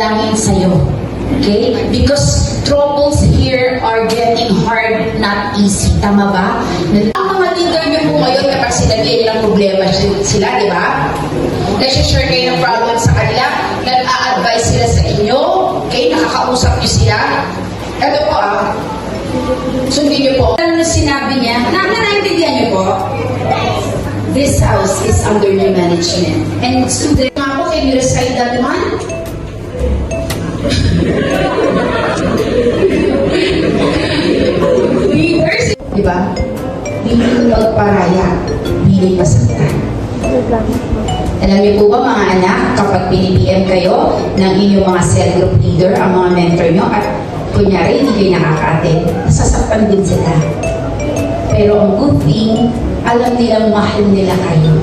manalangin sa'yo. Okay? Because troubles here are getting hard, not easy. Tama ba? Ang mga leader niyo po ngayon, kapag sinabi ng problema sila, di ba? Nag-share kayo ng problem sa kanila, nag-a-advise sila sa inyo, okay? Nakakausap niyo sila. Ito po sundin niyo po. Ano sinabi niya? Naintindihan niyo po? This house is under new management. And student, can you recite that one? Leaders, di ba? Hindi magparaya, hindi masaktan. Alam niyo po ba mga anak, kapag pinipm kayo ng inyong mga cell group leader, ang mga mentor nyo, at kunyari hindi kayo nakaka-attend, nasasaktan din sila. Pero ang good thing, alam nilang mahal nila kayo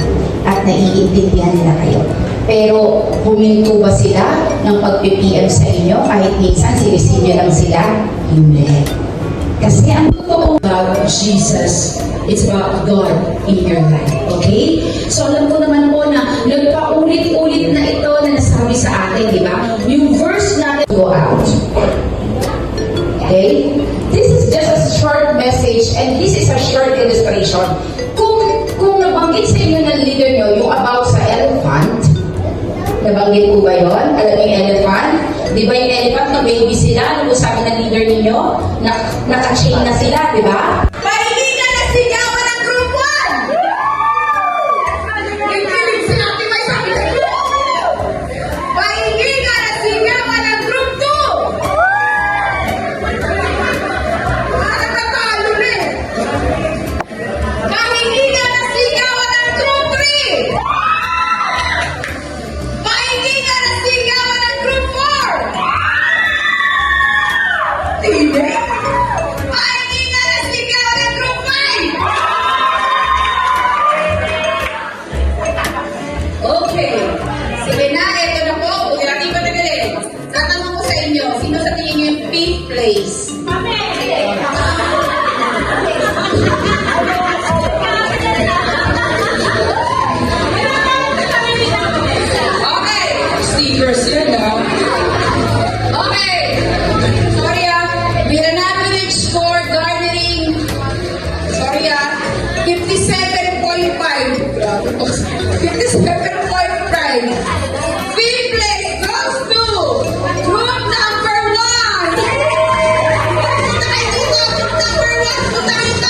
at naiintindihan nila kayo. Pero huminto ba sila ng pag-PM sa inyo kahit minsan sinisinyo lang sila? Hindi. Kasi ang totoo about Jesus, it's about God in your life. Okay? So alam ko naman po na nagpaulit-ulit na ito na nasabi sa atin, di ba? Yung verse natin, go out. Okay? This is just a short message and this is a short illustration. Kung nabanggit sa inyo ng leader nyo yung about sa elephant, nabanggit po ba yun? Alam niyo yung elephant? Di ba yung elephant na baby sila? Ano po sabi ng leader ninyo? Naka-chain na sila, di ba? Pahinga na sigawan ng group 1! Kikilig sila, di ba sabi sa group? Pahinga na sigawan ng group 2! Para natalo rin! Pahinga na sigawan ng group 3! Pahinga na sigawan ng group 4! Hindi! Pahinga na sigawan ng group 5! Okay. Sige na, eto na po. Huwag natin patagalin. Tatanong ko sa inyo, sino sa tingin niyo yung 5th place? Okay. Stickers yun, no? Okay. Sorry with an average score garnering, 57.5. 57.5. Fifth place goes to group number 1. Punta kayo dito, group number 1. Punta kayo dito.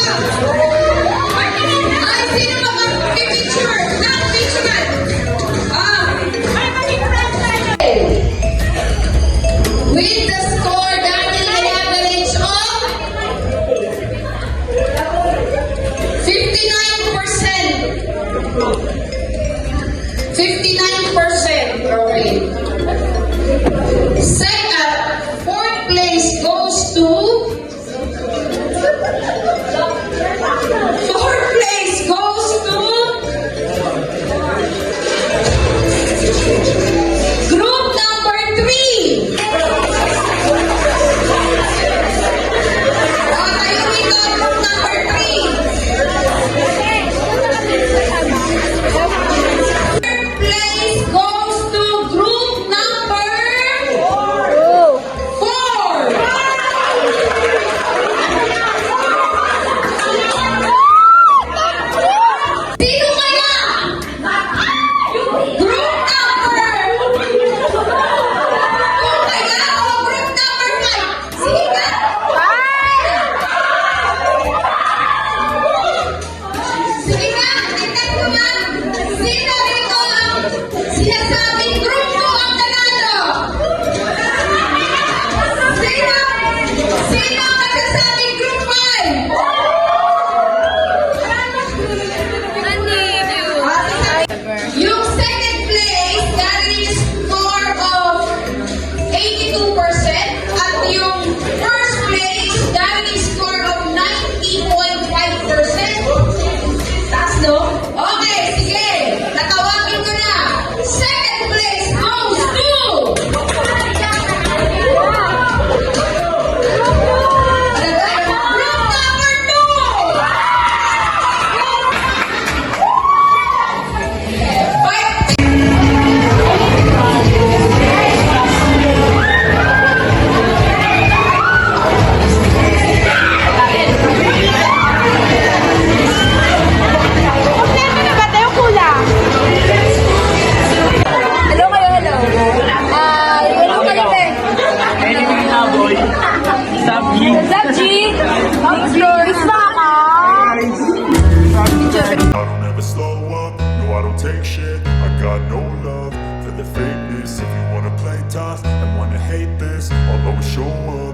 tough and wanna hate this, I'll always show up.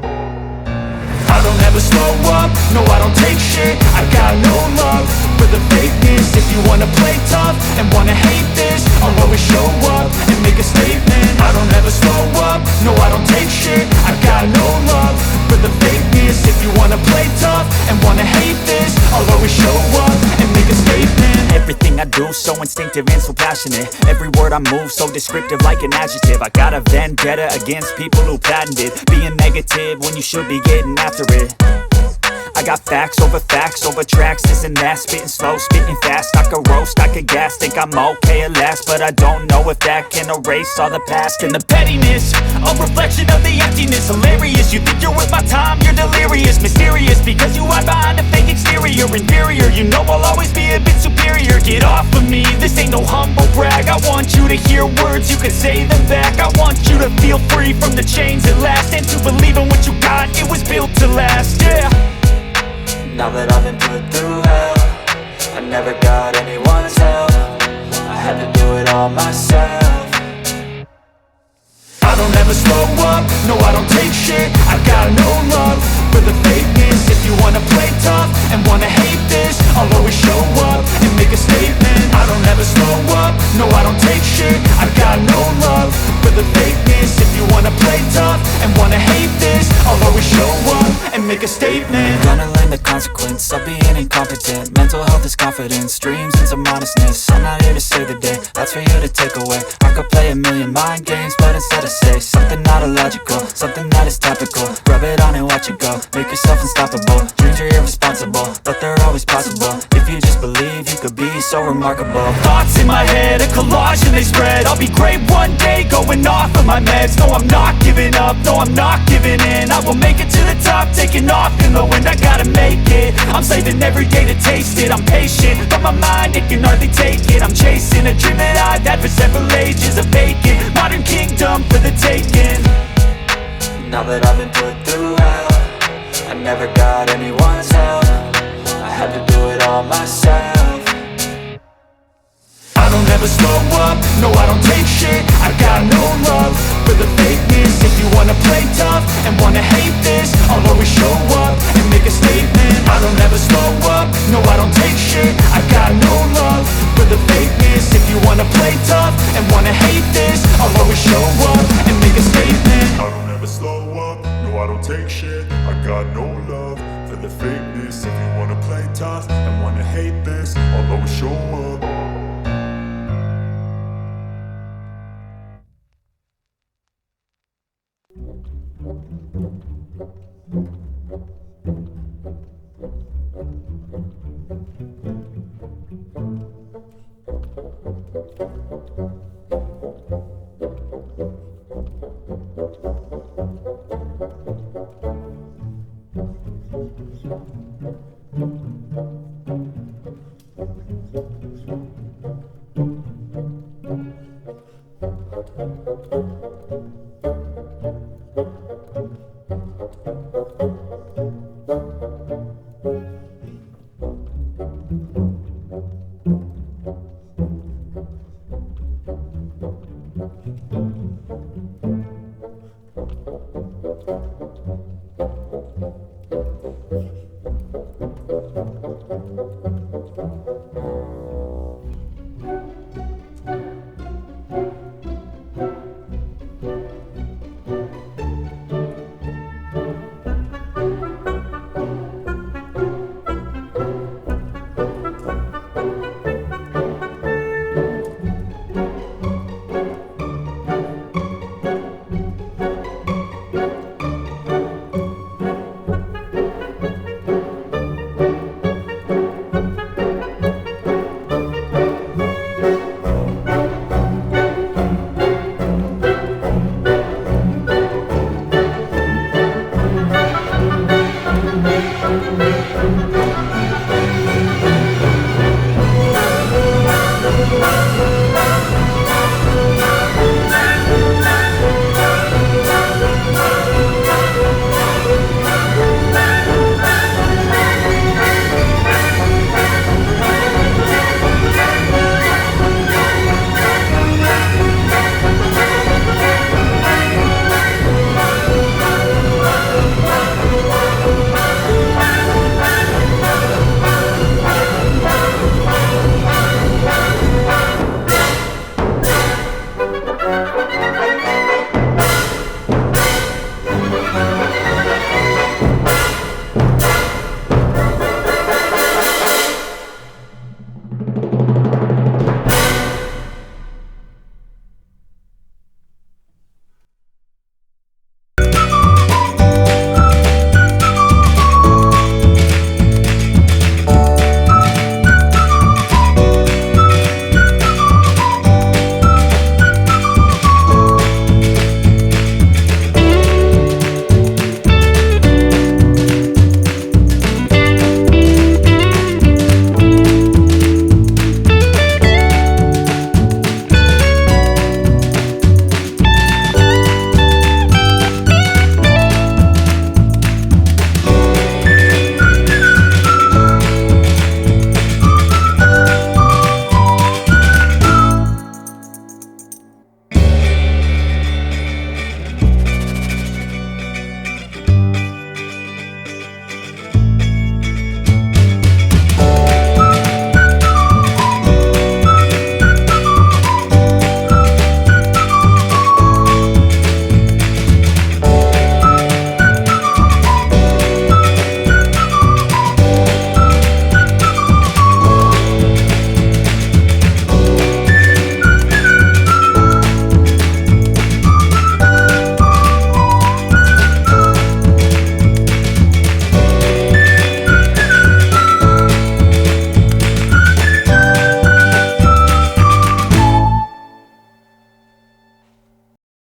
I don't ever slow up, no I don't take shit. I got no love for the fakeness. If you wanna play tough and wanna hate this, I'll always show up and make a statement. I don't ever slow up, no I don't take shit. I got no love for the fakeness. If you wanna play tough and wanna hate this, I'll always show up and make a statement. Everything I do so instinctive and so passionate. Every word I move so descriptive like an adjective. I got a vendetta against people who patented being negative when you should be getting after it. I got facts over tracks, this and that. Spitting slow, spitting fast. I could roast, I could gas. Think I'm okay at last, but I don't know if that can erase all the past. And the pettiness, a reflection of the emptiness. Hilarious, you think you're worth my time, you're delirious. Mysterious, because you hide behind a fake exterior. Inferior, you know I'll always be a bit superior. Get off of me, this ain't no humble brag. I want you to hear words, you can say them back. I want you to feel free from the chains at last, and to believe in what you got, it was built to last, yeah. Now that I've been put through hell, I never got anyone's help. I had to do it all myself. I don't ever slow up, no I don't take shit. I got no love for the fakeness. If you wanna play tough and wanna hate this, I'll always show up and make a statement. I don't ever slow up, no I don't take shit. I got no love for the fakeness. If you wanna play tough and wanna hate this, I'll always show up and make a statement. Gonna learn the consequence of being incompetent. Mental health is confidence, dreams and some honestness. I'm not here to save the day, that's for you to take away. I could play a million mind games, but instead I say something not illogical, something that is topical. Rub it on and watch it go, make yourself unstoppable. Dreams are irresponsible, but they're always possible. If you just believe, you could be so remarkable. Thoughts in my head, a collage and they spread. I'll be great one day, going off of my meds. No, I'm not giving up, no, I'm not giving in. I will make it to the top, taking off in the wind. I gotta make it, I'm saving every day to taste it. I'm patient, but my mind, it can hardly take it. I'm chasing a dream that I've had for several ages. A vacant, modern kingdom for the taking. Now that I've been put through hell, I never got anyone's help. I had to do it all myself. I don't ever slow up, no I don't take shit. I got no love for the fakeness. If you wanna play tough and wanna hate this, I'll always show up and make a statement. I don't ever slow up, no I don't take shit. I got no love for the fakeness. If you wanna play tough and wanna hate this, I'll always show up and make a statement. I don't ever slow up, no I don't take shit. I got no love for the fakeness. If you wanna play tough and wanna hate this, I'll always show up.